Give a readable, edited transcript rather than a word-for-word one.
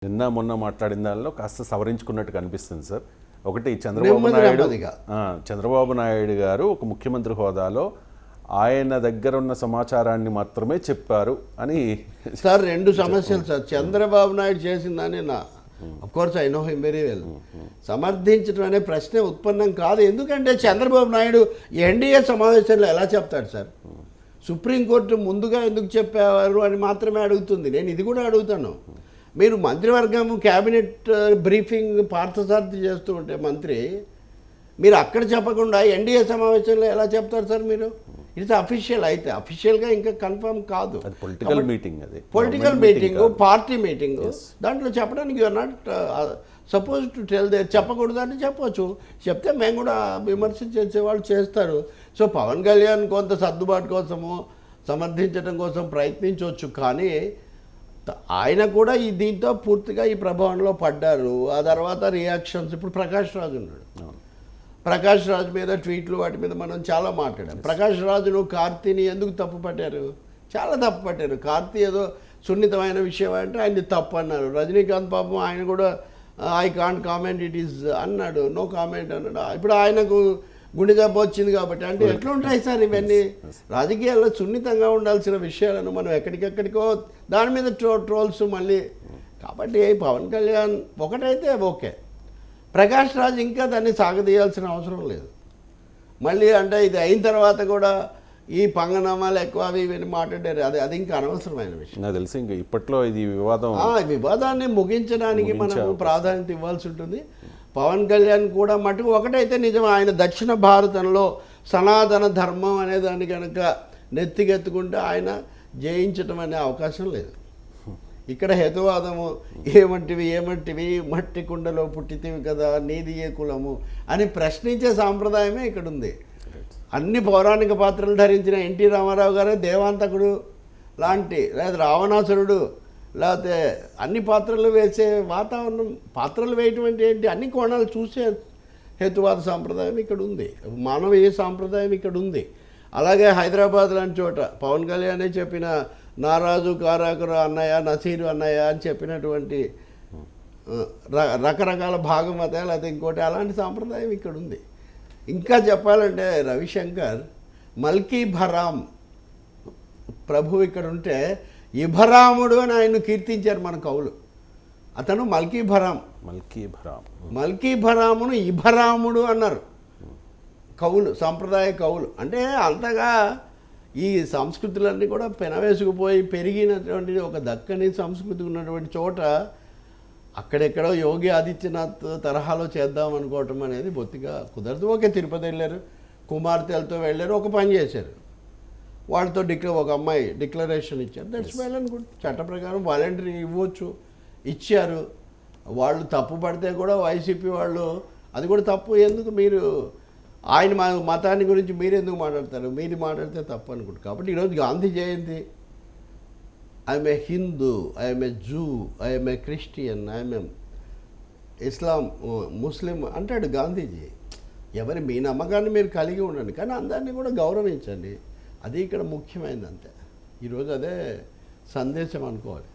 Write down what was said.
నిన్న మొన్న మాట్లాడిన దానిలో కాస్త సవరించుకున్నట్టు కనిపిస్తుంది సార్. ఒకటి చంద్రబాబు నాయుడు గారు ఒక ముఖ్యమంత్రి హోదాలో ఆయన దగ్గర ఉన్న సమాచారాన్ని మాత్రమే చెప్పారు అని. సార్ రెండు సమస్యలు సార్. చంద్రబాబు నాయుడు చేసిందని of course I know him very well. సమర్థించడం అనే ప్రశ్నే ఉత్పన్నం కాదు. ఎందుకంటే చంద్రబాబు నాయుడు ఎన్డీఏ సమావేశంలో ఎలా చెప్తాడు సార్? సుప్రీంకోర్టు ముందుగా ఎందుకు చెప్పారు అని మాత్రమే అడుగుతుంది. నేను ఇది కూడా అడుగుతాను. మీరు మంత్రివర్గం క్యాబినెట్ బ్రీఫింగ్ పార్థసారథి చేస్తూ ఉంటే మంత్రి, మీరు అక్కడ చెప్పకుండా ఎన్డీఏ సమావేశంలో ఎలా చెప్తారు సార్? మీరు ఇట్స్ అఫీషియల్. అయితే అఫీషియల్గా ఇంకా కన్ఫర్మ్ కాదు. పొలిటికల్ మీటింగ్, అది పొలిటికల్ మీటింగ్, పార్టీ మీటింగ్. దాంట్లో చెప్పడానికి you're not suppose to tell they. చెప్పకూడదు అంటే చెప్పవచ్చు. చెప్తే మేము కూడా విమర్శించే వాళ్ళు చేస్తారు. సో పవన్ కళ్యాణ్ కొంత సర్దుబాటు కోసము సమర్థించడం కోసం ప్రయత్నించవచ్చు. కానీ ఆయన కూడా దీంతో పూర్తిగా ఈ ప్రభావంలో పడ్డారు. ఆ తర్వాత రియాక్షన్స్. ఇప్పుడు ప్రకాష్ రాజు ఉన్నాడు. ప్రకాష్ రాజు మీద ట్వీట్లు వాటి మీద మనం చాలా మాట్లాడాం. ప్రకాష్ రాజును కార్తీని ఎందుకు తప్పు పట్టారు? చాలా తప్పు పట్టారు. కార్తీ ఏదో సున్నితమైన విషయం అంటే ఆయన్ని తప్పు అన్నారు. రజనీకాంత్ పాపం ఆయన కూడా I can't comment it is అన్నాడు. నో కామెంట్ అన్నాడు. ఇప్పుడు ఆయనకు గుండె జబ్బు వచ్చింది కాబట్టి. అంటే ఎట్లా ఉంటాయి సార్ ఇవన్నీ? రాజకీయాల్లో సున్నితంగా ఉండాల్సిన విషయాలను మనం ఎక్కడికెక్కడికో దాని మీద ట్రోల్స్ మళ్ళీ. కాబట్టి పవన్ కళ్యాణ్ ఒకటైతే ఓకే, ప్రకాష్ రాజ్ ఇంకా దాన్ని సాగదీయాల్సిన అవసరం లేదు. మళ్ళీ అంటే ఇది అయిన తర్వాత కూడా ఈ పంగనామాలు ఎక్కువ అవి ఇవన్నీ మాట్లాడారు. అది ఇంకా అనవసరమైన విషయం. నాకు తెలిసి ఇంకా ఇప్పట్లో ఇది వివాదాన్ని ముగించడానికి మనం ప్రాధాన్యత ఇవ్వాల్సి ఉంటుంది. పవన్ కళ్యాణ్ కూడా మటుకు ఒకటైతే నిజం, ఆయన దక్షిణ భారతంలో సనాతన ధర్మం అనే దాన్ని కనుక నెత్తికెత్తుకుంటే ఆయన జయించటం అనే అవకాశం లేదు. ఇక్కడ హేతువాదము ఏమంటివి మట్టి కుండలో పుట్టితివి కదా నీది ఏ కులము అని ప్రశ్నించే సాంప్రదాయమే ఇక్కడ ఉంది. అన్ని పౌరాణిక పాత్రలు ధరించిన ఎన్టీ రామారావు గారే దేవాంతకుడు లాంటి, లేదా రావణాసురుడు, లేకపోతే అన్ని పాత్రలు వేసే వాతావరణం, పాత్రలు వేయటం అంటే ఏంటి, అన్ని కోణాలు చూసే హేతువాద సాంప్రదాయం ఇక్కడ ఉంది. మానవీయ సాంప్రదాయం ఇక్కడ ఉంది. అలాగే హైదరాబాద్ లాంటి చోట పవన్ కళ్యాణే చెప్పిన నారాజు కారాకుర అన్నయ్య, నసీరు అన్నయ్య అని చెప్పినటువంటి రకరకాల భాగమతాలు, అది ఇంకోటి, అలాంటి సాంప్రదాయం ఇక్కడ ఉంది. ఇంకా చెప్పాలంటే రవిశంకర్ మల్కీ భరాం ప్రభు ఇక్కడ ఉంటే ఇభరాముడు అని ఆయన్ను కీర్తించారు మన కవులు. అతను మల్కీ భరామును ఇభరాముడు అన్నారు కవులు, సాంప్రదాయ కవులు. అంటే అంతగా ఈ సంస్కృతులన్నీ కూడా పెనవేసుకుపోయి పెరిగినటువంటి ఒక దక్కని సంస్కృతి ఉన్నటువంటి చోట అక్కడెక్కడో యోగి ఆదిత్యనాథ్ తరహాలో చేద్దాం అనుకోవటం అనేది బొత్తిగా కుదరదు. ఓకే, తిరుపతి వెళ్ళారు, కుమార్తెలతో వెళ్ళారు, ఒక పని చేశారు, వాళ్ళతో ఒక అమ్మాయి డిక్లరేషన్ ఇచ్చారు. That's well and good. చట్ట ప్రకారం వాలంటరీ ఇవ్వచ్చు, ఇచ్చారు. వాళ్ళు తప్పు పడితే కూడా వైసీపీ వాళ్ళు అది కూడా తప్పు. ఎందుకు మీరు ఆయన మతాన్ని గురించి మీరు ఎందుకు మాట్లాడతారు? మీరు మాట్లాడితే తప్పు అనుకుంటారు. కాబట్టి ఈరోజు Gandhi Jayanti. I'm a Hindu, I'm a Jew, I'm a Christian, I'm a Islam, Muslim అంటాడు గాంధీజీ. మీ నమ్మకాన్ని మీరు కలిగి ఉండండి, కానీ అందరినీ కూడా గౌరవించండి. అది ఇక్కడ ముఖ్యమైనది. అంతే. ఈరోజు అదే సందేశం అనుకోవాలి.